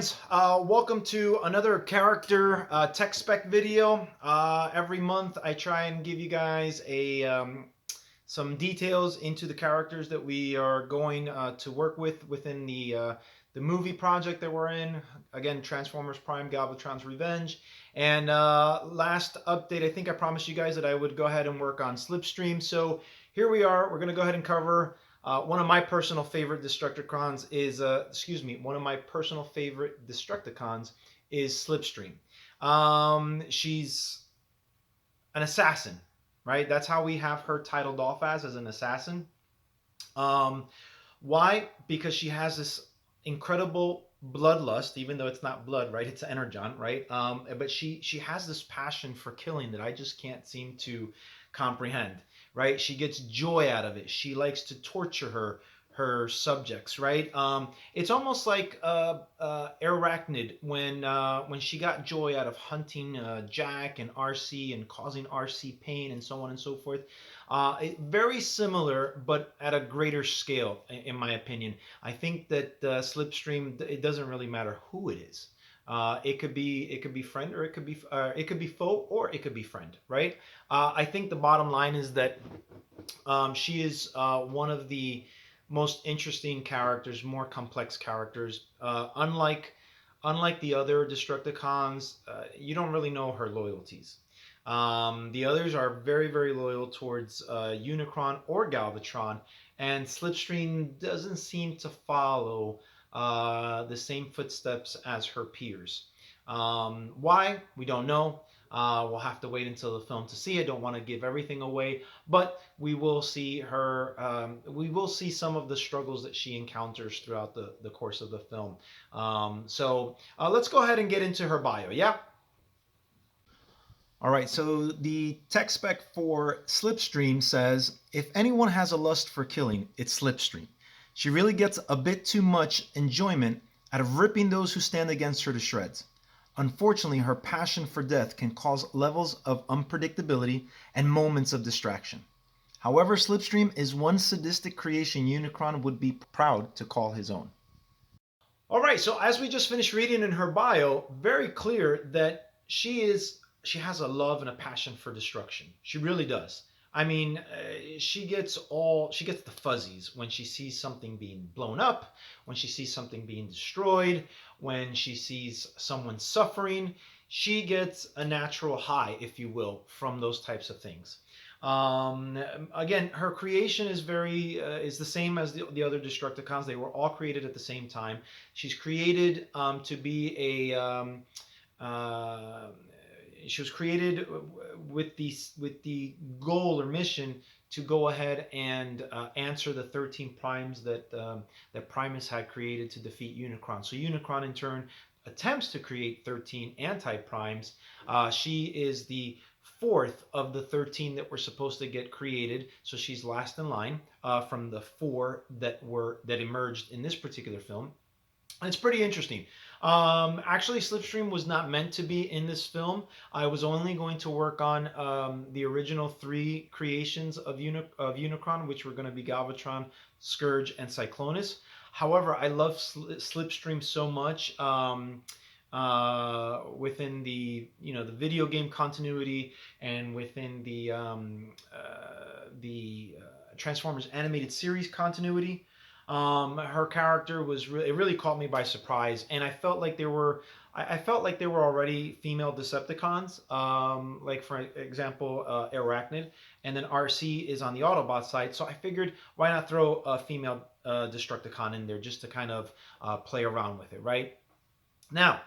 fans, welcome to another character tech spec video. Every month I try and give you guys some details into the characters that we are going to work with within the movie project that we're in. Again, Transformers Prime Galvatron's Revenge. And last update, I think I promised you guys that I would go ahead and work on Slipstream. So here we are. We're going to go ahead and cover one of my personal favorite Destructicons is, one of my personal favorite Destructicons is Slipstream. She's an assassin, right? That's how we have her titled off as an assassin. Why? Because she has this incredible bloodlust, even though it's not blood, right? It's energon, right? But she has this passion for killing that I just can't seem to comprehend, right? She gets joy out of it. She likes to torture her subjects, right? It's almost like Arachnid when she got joy out of hunting Jack and RC and causing RC pain and so on and so forth. Very similar, but at a greater scale, in my opinion. I think that Slipstream, it doesn't really matter who it is. It could be friend, or it could be foe, or it could be friend, right? I think the bottom line is that she is one of the most interesting characters, more complex characters. Unlike the other Destructicons, you don't really know her loyalties. The others are very, very loyal towards Unicron or Galvatron, and Slipstream doesn't seem to follow the same footsteps as her peers. Why? We don't know. We'll have to wait until the film to see. I don't want to give everything away, but we will see her. We will see some of the struggles that she encounters throughout the course of the film. Let's go ahead and get into her bio. Yeah. All right, so the tech spec for Slipstream says, if anyone has a lust for killing, it's Slipstream. She really gets a bit too much enjoyment out of ripping those who stand against her to shreds. Unfortunately, her passion for death can cause levels of unpredictability and moments of distraction. However, Slipstream is one sadistic creation Unicron would be proud to call his own. All right, so as we just finished reading in her bio, very clear that she has a love and a passion for destruction. She really does. I mean, she gets the fuzzies when she sees something being blown up, when she sees something being destroyed, when she sees someone suffering. She gets a natural high, if you will, from those types of things. Again, her creation is the same as the other Destructicons. They were all created at the same time. She's created to be she was created with the goal or mission to go ahead and answer the 13 primes that Primus had created to defeat Unicron. So Unicron in turn attempts to create 13 anti-primes. She is the fourth of the 13 that were supposed to get created, so she's last in line from the four that emerged in this particular film. It's pretty interesting. Actually, Slipstream was not meant to be in this film. I was only going to work on the original three creations of Unicron, which were going to be Galvatron, Scourge, and Cyclonus. However, I love Slipstream so much within the the video game continuity and within the Transformers animated series continuity. Her character it really caught me by surprise, and I felt like there were already female Decepticons, like for example Arachnid, and then RC is on the Autobot side. So I figured, why not throw a female Destructicon in there just to kind of play around with it, right? Now,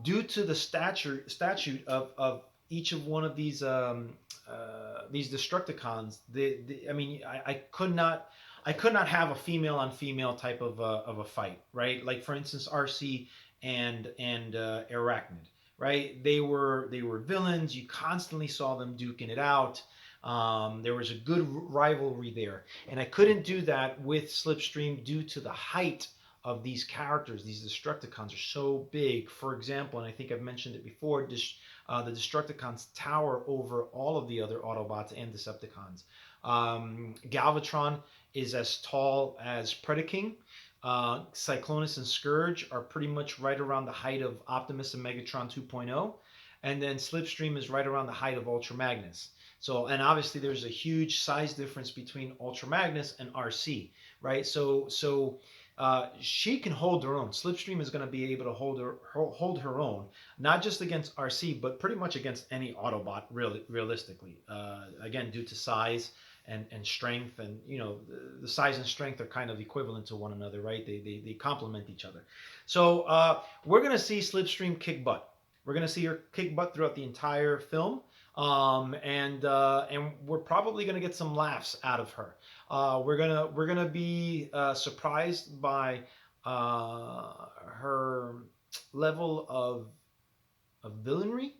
due to the statute of each of one of these Destructicons, I could not have a female on female type of a fight, right? Like for instance, RC and Arachnid, right? They were villains. You constantly saw them duking it out. There was a good rivalry there, and I couldn't do that with Slipstream due to the height of these characters. These Destructicons are so big. For example, and I think I've mentioned it before, the Destructicons tower over all of the other Autobots and Decepticons. Galvatron is as tall as Predaking. Cyclonus and Scourge are pretty much right around the height of Optimus and Megatron 2.0, and then Slipstream is right around the height of Ultra Magnus. So, and obviously there's a huge size difference between Ultra Magnus and RC, right? She can hold her own. Slipstream is going to be able to hold her own, not just against RC, but pretty much against any Autobot, really, realistically. Again, due to size and strength, and the size and strength are kind of equivalent to one another, right? They complement each other. So we're going to see Slipstream kick butt. We're going to see her kick butt throughout the entire film. And we're probably gonna get some laughs out of her. We're gonna be surprised by her level of villainy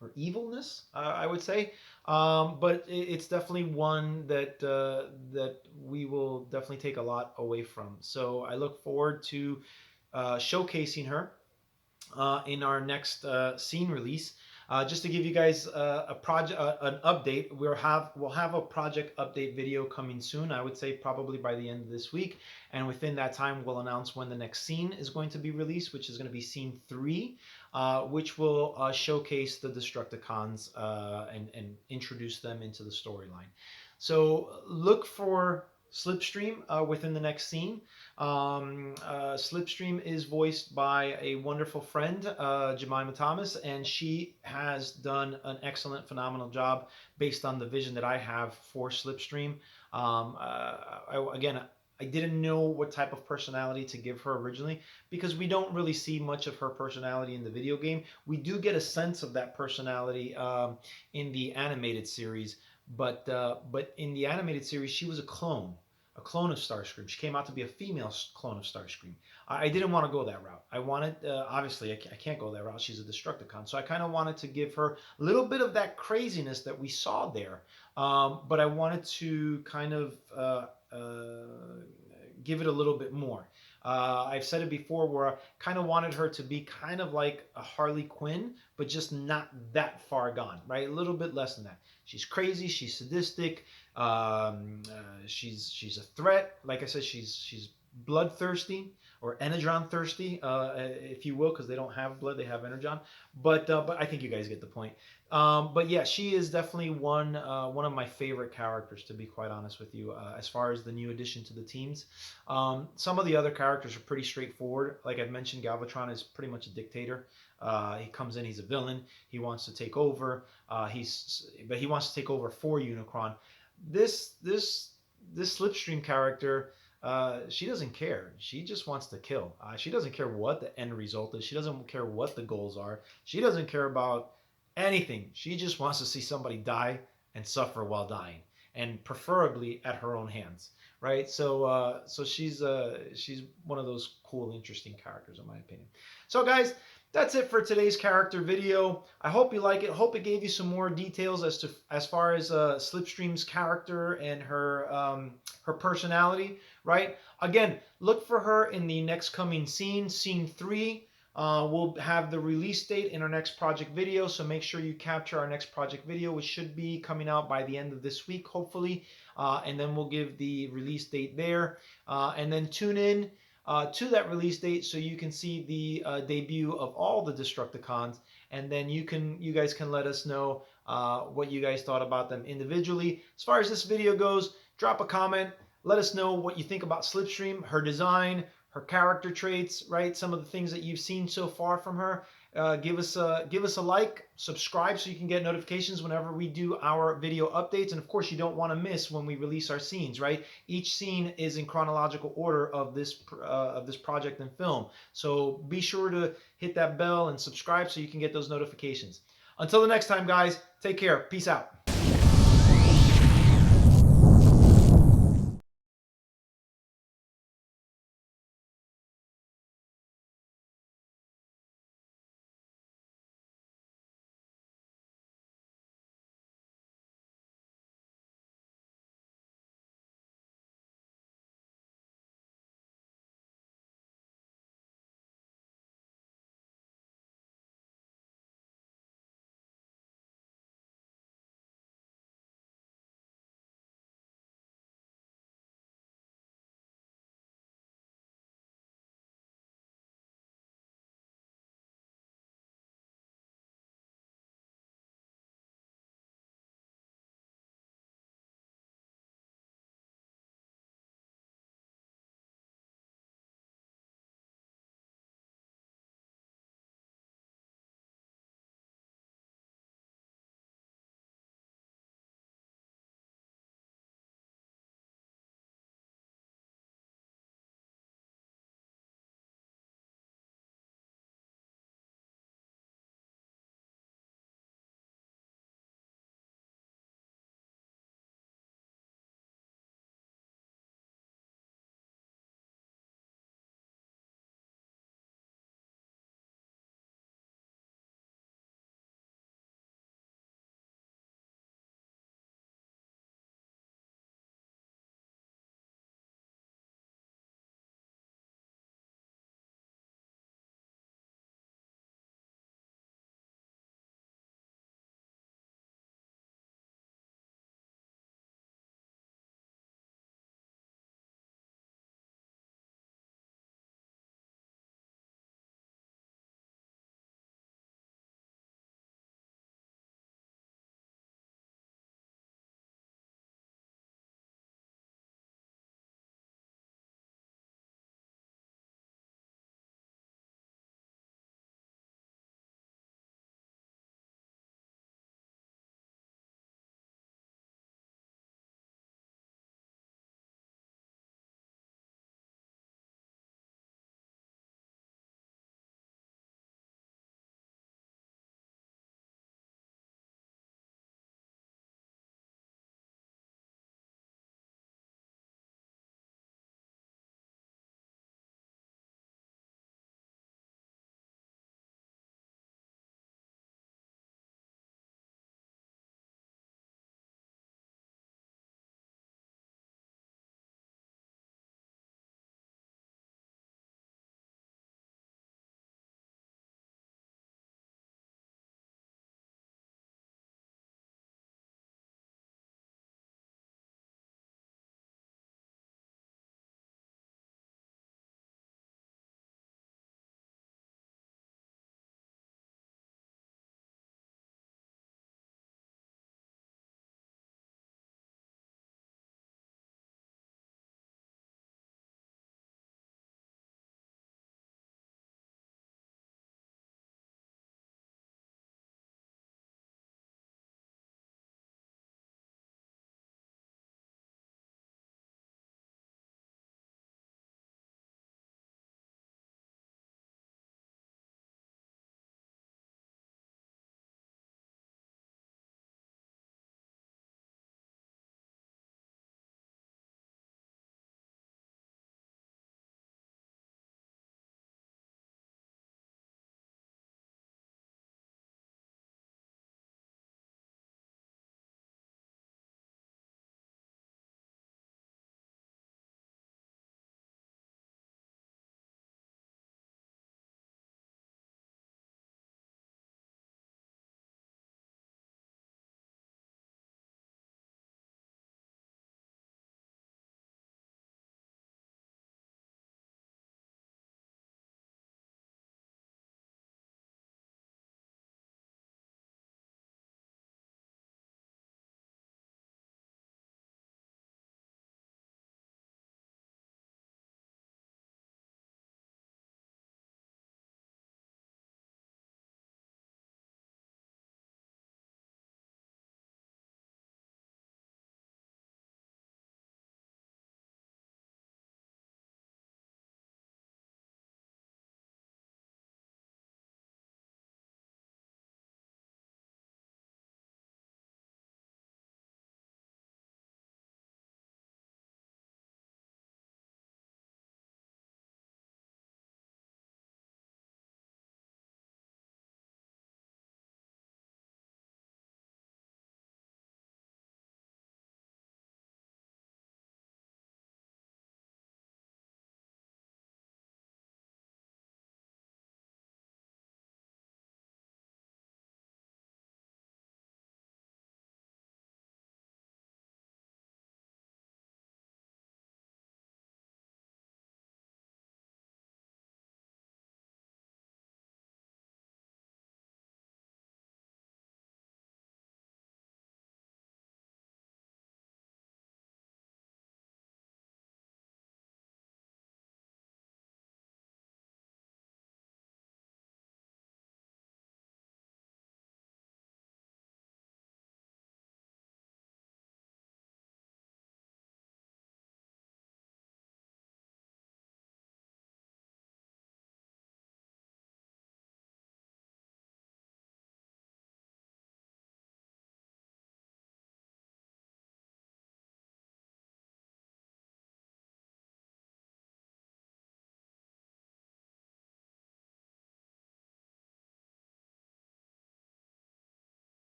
or evilness, I would say. But it's definitely one that we will definitely take a lot away from. So I look forward to showcasing her in our next scene release. Just to give you guys a project, an update, we'll have a project update video coming soon. I would say probably by the end of this week, and within that time, we'll announce when the next scene is going to be released, which is going to be scene 3, which will showcase the Destructicons and introduce them into the storyline. So look for Slipstream within the next scene. Slipstream is voiced by a wonderful friend, Jemima Thomas, and she has done an excellent, phenomenal job based on the vision that I have for Slipstream. Again, I didn't know what type of personality to give her originally because we don't really see much of her personality in the video game. We do get a sense of that personality in the animated series, but in the animated series, she was a clone of Starscream. She came out to be a female clone of Starscream. I didn't want to go that route. I wanted, obviously, I can't go that route. She's a Destructicon. So I kind of wanted to give her a little bit of that craziness that we saw there. But I wanted to kind of give it a little bit more. I've said it before where I kind of wanted her to be kind of like a Harley Quinn, but just not that far gone, right? A little bit less than that. She's crazy. She's sadistic. She's a threat. Like I said, she's bloodthirsty or energon thirsty, if you will, because they don't have blood, they have energon. But I think you guys get the point. But yeah, she is definitely one of my favorite characters, to be quite honest with you, as far as the new addition to the teams. Some of the other characters are pretty straightforward. Like I've mentioned, Galvatron is pretty much a dictator. He comes in, he's a villain. He wants to take over. But he wants to take over for Unicron. This Slipstream character, she doesn't care. She just wants to kill. She doesn't care what the end result is. She doesn't care what the goals are. She doesn't care about anything. She just wants to see somebody die and suffer while dying, and preferably at her own hands, right? So she's one of those cool, interesting characters, in my opinion. So guys, that's it for today's character video. I hope you like it. Hope it gave you some more details as far as Slipstream's character and her personality, right? Again, look for her in the next coming scene, scene 3. We'll have the release date in our next project video, so make sure you capture our next project video, which should be coming out by the end of this week, hopefully. And then we'll give the release date there. And then tune in to that release date so you can see the debut of all the Destructicons, and then you guys can let us know what you guys thought about them individually. As far as this video goes, drop a comment. Let us know what you think about Slipstream, her design, her character traits, right? Some of the things that you've seen so far from her. Give us a like, subscribe so you can get notifications whenever we do our video updates. And of course, you don't want to miss when we release our scenes, right? Each scene is in chronological order of this project and film. So be sure to hit that bell and subscribe so you can get those notifications. Until the next time, guys, take care. Peace out.